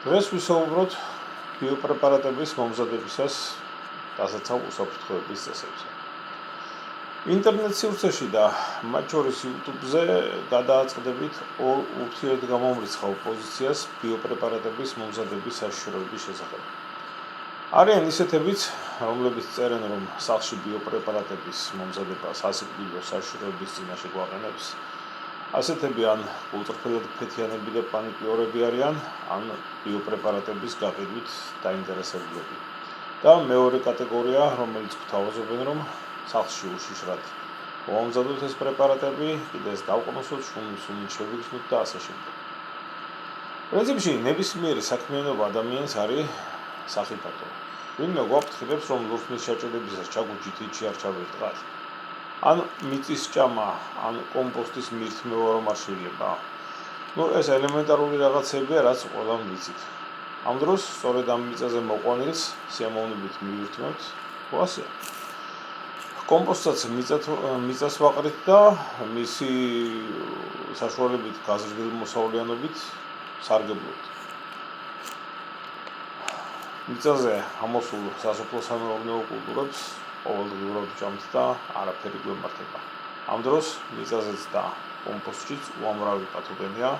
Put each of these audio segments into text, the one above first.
დღეს ვისაუბროთ ბიოპრეპარატების მომზადებისას დასაცავ უსაფრთხოების წესებზე. ინტერნეტ სივრცეში და მათ შორის YouTube-ზე გადააწყდებით ორ ურთიერთგამომრიცხავ პოზიციას ბიოპრეპარატების მომზადების საშიშროების შესახებ. არიან ისეთებიც, რომლებიც წერენ, რომ სახლში ბიოპრეპარატების მომზადებას ასიკვდილო საშიშროების წინაშე გვაყენებს. ასეთები ან გულწრფელად ფეთიანები და პანიკიორები არიან, ან ბიოპრეპარატების გაყიდვით დაინტერესებულები. და მეორე კატეგორია, რომელიც გვთავაზობენ, რომ სახლში უშიშრად მომზადოთ ეს პრეპარატები, კიდეს დავყნოსოთ, შუმის შევიგრძნოთ და ასე შემდეგ. პრინციპში ნებისმიერი საქმიანობა ადამიანს არის სახიფათო. ვინმე გვაფრთხილებს, რომ ლურსმნის ჩაჭედებისას ჩაგუჯით იჩიარჩავეთ დღას. ან მიწის ჭამა, ან კომპოსტის მირთმევა რომ არ შეიძლება. ეს ელემენტარული რაღაცებია, რაც ყველამ ვიცით. ამ დროს სწორედ ამ მიწაზე მოყვანილს სიამოვნებით მივირთმევთ, ასეა. კომპოსტსაც მიწას ვაყრით და მისი საშუალებით გაზრდილ მოსავლიანობით სარგებლობთ. მიწაზე ამოსულ სასოფლო-სამეურნეო კულტურებს ყოველდღიურად ვჭამთ და არაფერი გვემართება. ამ დროს მიწაზეც და კომპოსტშიც უამრავი პათოგენია,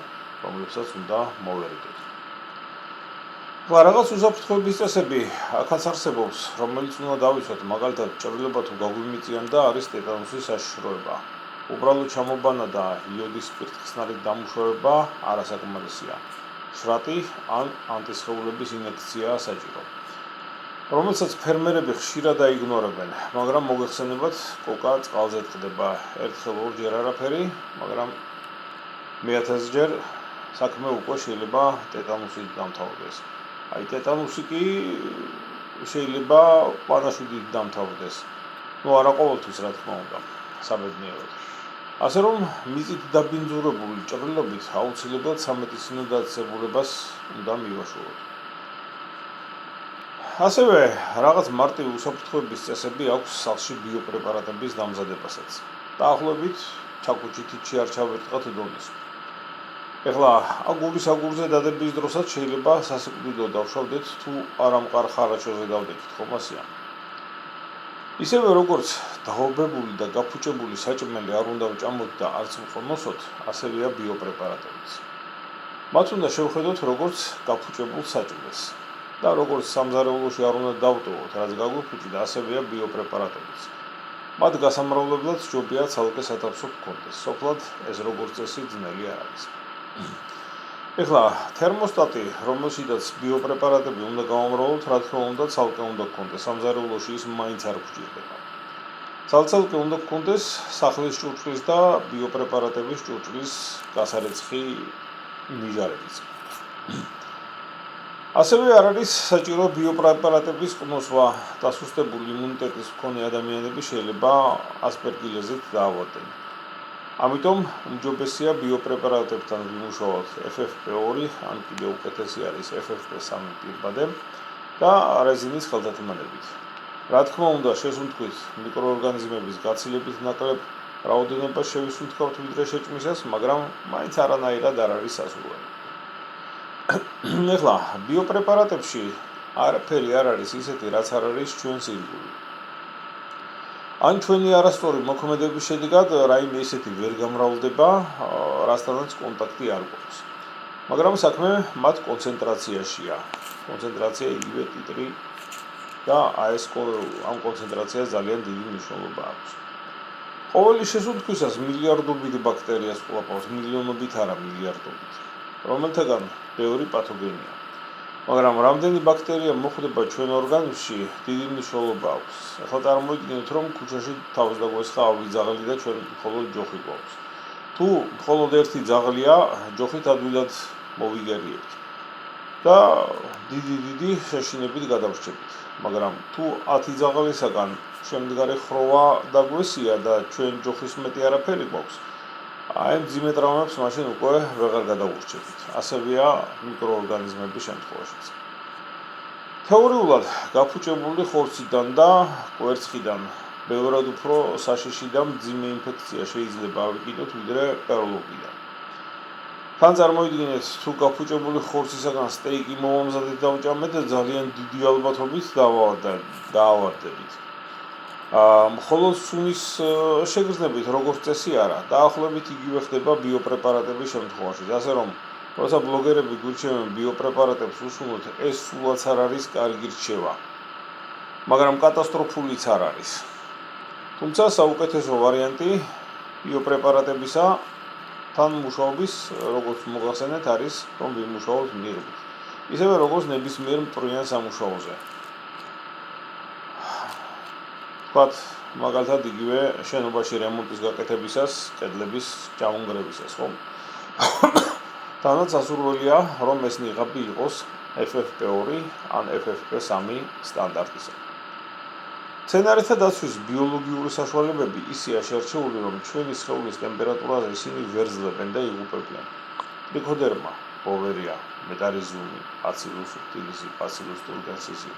რომლებსაც უნდა მოვერიდოთ. რაღაც უსაფრთხოების წესები აქაც არსებობს, რომელიც უნდა დავიცვათ, მაგალითად, ჭრილობა თუ გაგვიმიწიან და არის ტეტანუსის საშიშროება. უბრალო ჩამობანა და იოდის სპირტხსნარით დამუშავება არასაკმარისია. შრატი ან ანტისხეულების ინექციაა საჭირო. რომელსაც ფერმერები ხშირად აიგნორებენ, მაგრამ მოგეხსენებათ, კოკა წყალზე ტყდება. ერთხელ ორჯერ არაფერი, მაგრამ მე-1000 ჯერ საქმე უკვე შეიძლება ტეტანუსით დამთავრდეს. ტეტანუსი კი შეიძლება პანაშვიდით დამთავრდეს. არა ყოველთვის, რა თქმა უნდა, საბედნიეროდ. ასე რომ, მიწით დაბინძურებული ჭრილობით აუცილებლად სამედიცინო დაწესებულებას უნდა მივაშოროთ. ასევე, რაღაც მარტივი უსაფრთხოების წესები აქვს სახლში ბიოპრეპარატების დამზადებასაც. დაახლოებით, ჩაგუჯით იჩიარჩავეთ დღათ დონის. ეხლა, აგურის აგურზე დადების დროსაც შეიძლება სასიკვდილო დავშავდეთ, თუ არა მყარ ხარაჩოზე დავდეთით, ხომ ასეა. ისევე როგორც დაობებული და გაფუჭებული საჭმელი არ უნდა ვჭამოთ და არც ვყნოსოთ, ასევეა ბიოპრეპარატებიც. მათ უნდა შევხედოთ, როგორც გაფუჭებულ საჭმელს. და როგორც სამზარეულოში არ უნდა დავტოვოთ, რაც გაგვიფუჭდა, ასევეა ბიოპრეპარატებიც. მათ გასამრავლებლად სჯობია ცალკე სათავსო გქონდეს. სოფლად ეს როგორც წესი ძნელი არ არის. ეხლა, თერმოსტატი, რომელშიდაც ბიოპრეპარატები უნდა გავამრავლოთ, რა თქმა უნდა, ცალკე უნდა გქონდეს. სამზარეულოში ის მაინც არ გვჭირდება. ცალკე უნდა გქონდეს სახლის ჭურჭლის და ბიოპრეპარატების ჭურჭლის გასარეცხი ნიჟარებიც. ასევე არ არის საჭირო ბიოპრეპარატების ყნოსვა. დასუსტებული იმუნიტეტის მქონე ადამიანები შეიძლება ასპერგილეზით დაავადდნენ. ამიტომ უმჯობესია ბიოპრეპარატებთან ვიმუშაოთ FFP2 ან კიდევ უკეთესი არის FFP3 პირბადე და რეზინის ხელთათმანებით. რა თქმა უნდა, შესუნთქვით მიკროორგანიზმების გაცილებით ნაკლებ რაოდენობას შევისუნთქავთ ვიდრე შეჭმისას, მაგრამ მაინც არანაირად არ არის სასურველი. ეხლა, ბიოპრეპარატებში არაფერი არ არის ისეთი, რაც არ არის ჩვენს ირგვლივ. ან ჩვენი არასწორი მოქმედების შედეგად რაიმე ისეთი ვერ გამრავლდება, რასთანაც კონტაქტი არ გვაქვს. მაგრამ საქმე მათ კონცენტრაციაშია. კონცენტრაცია იგივე ტიტრი და ამ კონცენტრაციას ძალიან დიდი მნიშვნელობა აქვს. ყოველი შესუნთქვისას მილიარდობით ბაქტერიას ყლაპავს, მილიონობით არა მილიარდობით, რომელთაგან ბევრი პათოგენია. მაგრამ რამდენი ბაქტერია მოხვდება ჩვენ ორგანიზმში, დიდი მნიშვნელობა აქვს. ახლა წარმოიდგინეთ, რომ ქუჩაში თავს დაგვესხა ავი ძაღლი და ჩვენ მხოლოდ ჯოხი გვაქვს. თუ მხოლოდ ერთი ძაღლია, ჯოხით ადვილად მოვიგერიებთ და დიდი შეშინებით გადავრჩებით. მაგრამ თუ 10 ძაღლისაგან შემდგარი ხროვა დაგვესია და ჩვენ ჯოხის მეტი არაფერი გვაქვს, აი მძიმე ტრავმებს მაშინ უკვე ვეღარ გადაურჩებით. ასევეა მიკროორგანიზმების შემთხვევაშიც. თეორიულად გაფუჭებული ხორციდან და კვერცხიდან ბევრად უფრო საშიში და მძიმე ინფექცია შეიძლება ავიკიდოთ ვიდრე პეროლოგიდან. თან წარმოიდგინეთ, თუ გაფუჭებული ხორცისაგან სტეიკი მომამზადეთ დავჭამეთ და ძალიან დიდი ალბათობით დაავადებით. მხოლოდ სუნის შეგრძნებით როგორც წესი არა, დაახლოებით იგივე ხდება ბიოპრეპარატების შემთხვევაში, ასე რომ როცა ბლოგერები გვირჩევენ ბიოპრეპარატებს უსუნოთ, ეს სულაც არ არის კარგი რჩევა, მაგრამ კატასტროფულიც არ არის. თუმცა საუკეთესო ვარიანტი ბიოპრეპარატებისა თან მუშაობის, როგორც მოგახსენეთ, არის რომ ვიმუშაოთ მიღებით. ისევე როგორც ნებისმიერ მტვრიან სამუშაოზე. ვთქვათ, მაგალითად იგივე შენობაში რემონტის გაკეთებისას, კედლების ჩამონგრევისას, ხო? თანაც ასურველია, რომ ეს ნიღაბი იყოს FFP2 ან FFP3 სტანდარტისა. მცენარეთა დაცვის ბიოლოგიური საშუალებები ისეა შერჩეული, რომ ჩვენი სხეულის ტემპერატურაზე ისინი ვერ ძლევენ და იღუპებიან. ტრიქოდერმა, ბოვერია, მეტარიზიუმი, ბაცილუს სუბტილისი, ბაცილუს თურგენსისი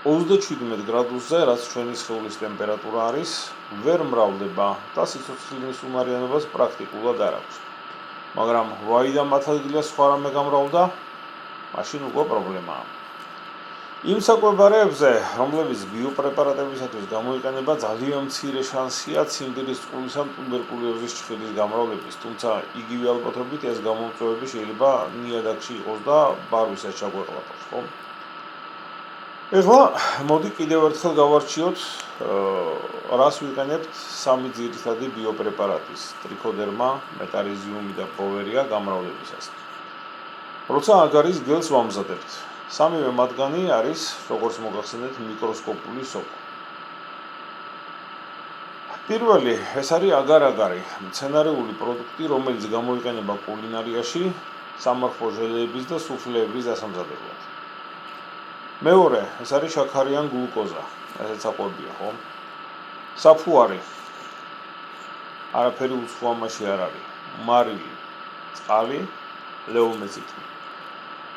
37 გრადუსზე, რაც ჩვენი სხეულის ტემპერატურა არის, ვერ მრავლდება და სიცოცხლის უმარიანობას პრაქტიკულად არ აქვს. მაგრამ ვაი და მათ ადგილას სხვა რამე გამრავლდა, მაშინ უკვე პრობლემაა. იმ საკვებარებზე, რომლებიც ბიოპრეპარატებისათვის გამოიყენება, ძალიან მცირე შანსია ციმბირის წყულის ან ტუბერკულოზის ჩხირის გამრავლების, თუმცა იგივე ალბათობით ეს გამომწვევები შეიძლება ნიადაგში იყოს და ბარვისაც ჩაგვეყლაპოს, ხო? ეხლა მოდი კიდევ ერთხელ გავარჩიოთ, რას ვიყენებთ სამი ძირითადი ბიოპრეპარატის, ტრიქოდერმა, მეტარიზიუმი და ბოვერია გამრავლებისას. როცა აგარის გელს ვამზადებთ, სამივე მათგანი არის, როგორც მოგახსენეთ, მიკროსკოპული სოკო. პირველი, ეს არის აგარ-აგარი, მცენარეული პროდუქტი, რომელიც გამოიყენება კულინარიაში, სამარხო ჟელეების და სუფლეების დასამზადებლად. მეორე, ეს არის შაქარიან გლუკოზა, ესეც საკვებია, ხო? საფუარი. არაფერი უცხო ამაში არ არის. მარილი, წყალი, ლეომეციტი.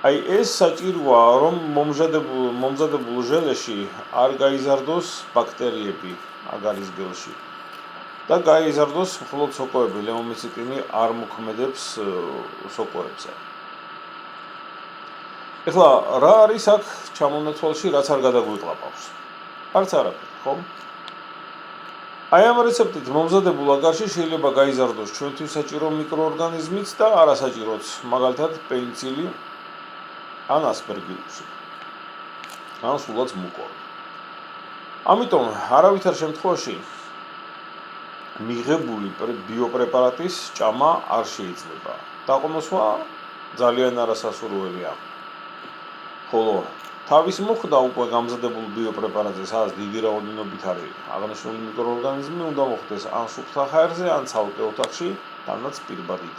აი ეს საჭიროა, რომ მომზადებულ ჟელეში არ გაიზარდოს ბაქტერიები აგარის გელში და გაიზარდოს მხოლოდ სოკოები, ლეომეციტინი არ მოქმედებს სოკოებზე. ეხლა რა არის აქ ჩამონაცვალში, რაც არ გადაგვიკლაპავს? არც არაფერი, ხო? აი ამ რეცეპტით მომზადებულ აგარში შეიძლება გაიზარდოს ჩვენთვის საჭირო მიკროორგანიზმიც და არასაჭიროც, მაგალითად პენიცილი ან ასპერგილუსი, ან სულაც მუკოვი. ამიტომ არავითარ შემთხვევაში მიღებული ბიოპრეპარატის ჭამა არ შეიძლება. დაყოლოსვა ძალიან არასასურველია. ხოლო თავის მოხდა უკვე გამზადებულ ბიოპრეპარატზე, სადაც დიდი რაოდენობით არის აღნიშნული მიკროორგანიზმი, უნდა მოხდეს ან სუფთა ჰაერზე, ან ცალკე ოთახში, თანაც პირბადით.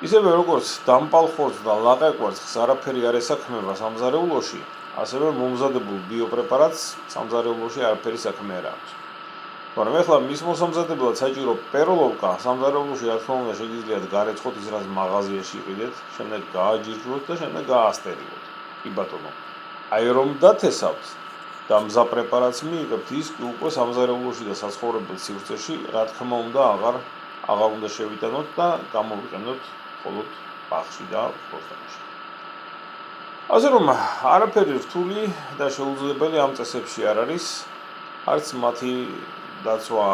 ისევე როგორც დამპალ ხორცს და ლაყე კვერცხს არაფერი არ ესაქმება სამზარეულოში, ასევე მომზადებულ ბიოპრეპარატს სამზარეულოში არაფერი საქმე არ აქვს. მაგრამ ეხლა მის მოსამზადებლად საჭირო პეროლოვკა სამზარეულოში რა თქმა უნდა შეგიძლიათ გარეცხოთ ის რაც მაღაზიაში იყიდეთ, შემდეგ გააჯირჯვოთ და შემდეგ გაასტერილოთ. კი ბატონო. აი რომ დათესავთ და მზა პრეპარატს მიიღებთ, ის კი უკვე სამზარეულოში და საცხოვრებელ სივრცეში რა თქმა უნდა აღარ უნდა შევიტანოთ და გამოვიყენოთ მხოლოდ ბაღში და ბოსტონში. ასე რომ არაფერი რთული და შეუძლებელი ამ წესებში არ არის, არც მათი დაცვა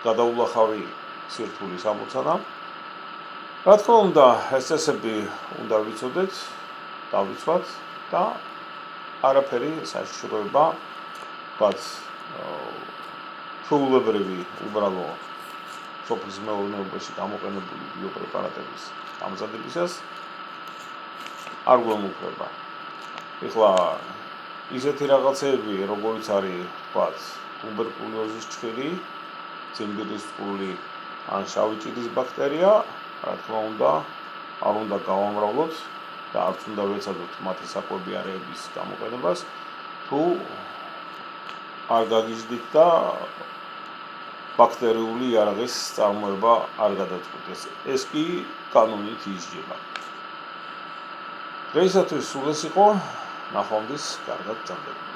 გადაულახავი სირთულის ამოცანა. რა თქმა უნდა, ეს წესები უნდა ვიცოდეთ, დავიცვათ და არაფერი საშიშროება, ვთქვათ, ჩვეულებრივი უბრალო სოფლის მეურნეობაში გამოყენებული ბიოპრეპარატების გამზადებისას არ გვემუქრება. ეხლა ისეთი რაღაცეები, როგორიც არის, ვთქვათ, ტუბერკულოზის ჩხირი, ციმბირის წყული ან შავი ჭირის ბაქტერია, რა თქმა უნდა, არ უნდა გავამრავლოთ და არც უნდა ვეცადოთ მათი საკვებიარეების გამოყენებას, თუ არ გაგიჟდით და ბაქტერიული იარაღის წარმოება არ გადაწყვეტეს. ეს კი კანონით ისჯება. დღეისათვის სულ ეს იყო, ნახვამდის, კარგად გრძელდებოდეთ.